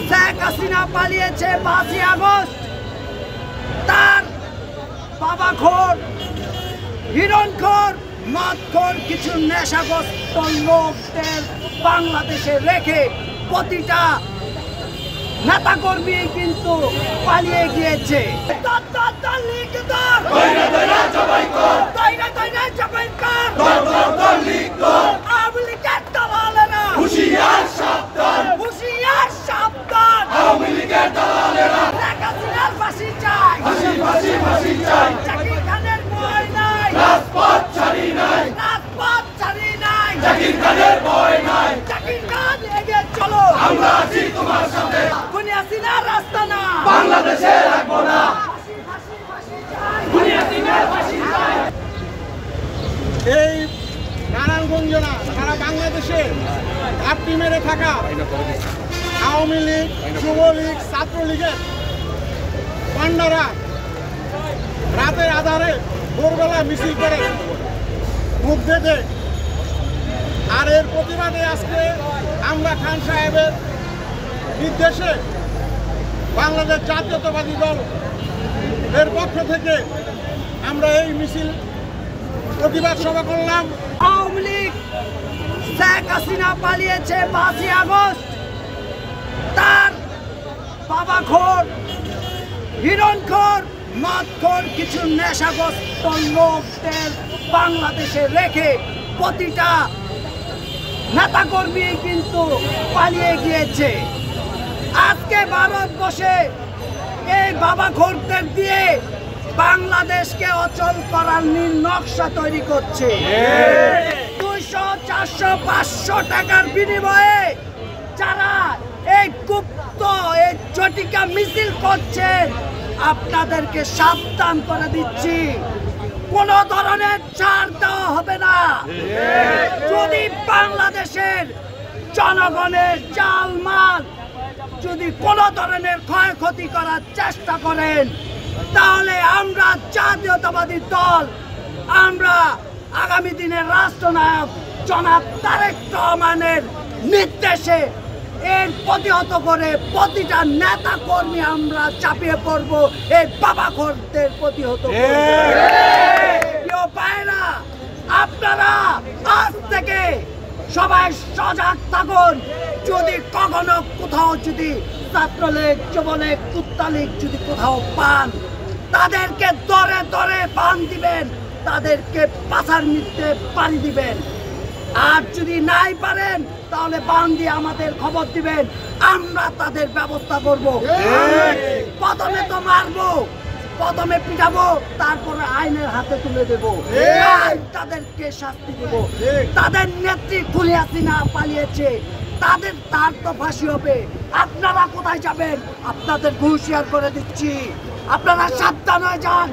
শেখ হাসিনা পালিয়েছে 5ই আগস্ট। তার বাবাখোর, হিরণখোর, মদখোর কিছু নেশাগ্রস্ত লোকদের বাংলাদেশে রেখে প্রতিটা নেতাকর্মী কিন্তু পালিয়ে গিয়েছে। এই নারায়ণগঞ্জ না, সারা বাংলাদেশে ঘাপটি মেরে থাকা আওয়ামী লীগ, যুবলীগ, ছাত্রলীগের পান্ডারা রাতের আধারে ভোরবেলা মিছিল করে মুখ বেঁধে। আর এর প্রতিবাদে আজকে আমরা খান সাহেবের নির্দেশে বাংলাদেশ জাতীয়তাবাদী দল এর পক্ষ থেকে আমরা এই মিছিল প্রতিবাদ সভা করলাম। আওয়ামী লীগ শেখ হাসিনা পালিয়েছে 5ই আগস্ট। তার বাবাখোর, হিরণখোর, মদখোর কিছু নেশাগ্রস্ত লোকদের বাংলাদেশে রেখে প্রতিটা নেতাকর্মী কিন্তু পালিয়ে গিয়েছে। আজকে ভারত বসে এই বাবাখোরদের দিয়ে বাংলাদেশকে অচল করার নকশা তৈরি করছে। 200, 400, 500 টাকার বিনিময়ে যারা এই গুপ্ত এই জটিকা মিছিল করছেন, আপনাদেরকে সাবধান করে দিচ্ছি, কোন ধরনের ছাড় দেওয়া হবে না। যদি বাংলাদেশের জনগণের জালমাল যদি কোন ধরনের ক্ষয়ক্ষতি করার চেষ্টা করেন, তাহলে আমরা জাতীয়তাবাদী দল, আমরা আগামী দিনের রাষ্ট্রনায়ক জনাব তারেক রহমানের নির্দেশে এর প্রতিহত করে প্রতিটা নেতা কর্মী আমরা চাপিয়ে পড়ব এই বাবাখোরদের প্রতিহত করব। প্রিয় ভাইরা, আপনারা আজ থেকে সবাই সজাগ থাকুন। যদি কখনো কোথাও যদি ছাত্রলীগ, যুবলীগ, কুত্তালীগ যদি কোথাও পান, তাদেরকে দরে দরে বান দিবেন, তাদেরকে পাছার নিতে পানি দিবেন। আর যদি নাই পারেন তাহলে বান দিয়ে আমাদের খবর দিবেন, আমরা তাদের ব্যবস্থা করব। প্রথমে তো মারবো, প্রথমে পিটাবো, তারপরে আইনের হাতে তুলে দেব, তাদেরকে শাস্তি দেব। তাদের নেত্রী খুলে হাসিনা পালিয়েছে, তার তো ফাঁসি হবে। আপনারা কোথায় যাবেন? আপনাদের হুঁশিয়ার করে দিচ্ছি, আপনারা সাবধান হয়ে যান।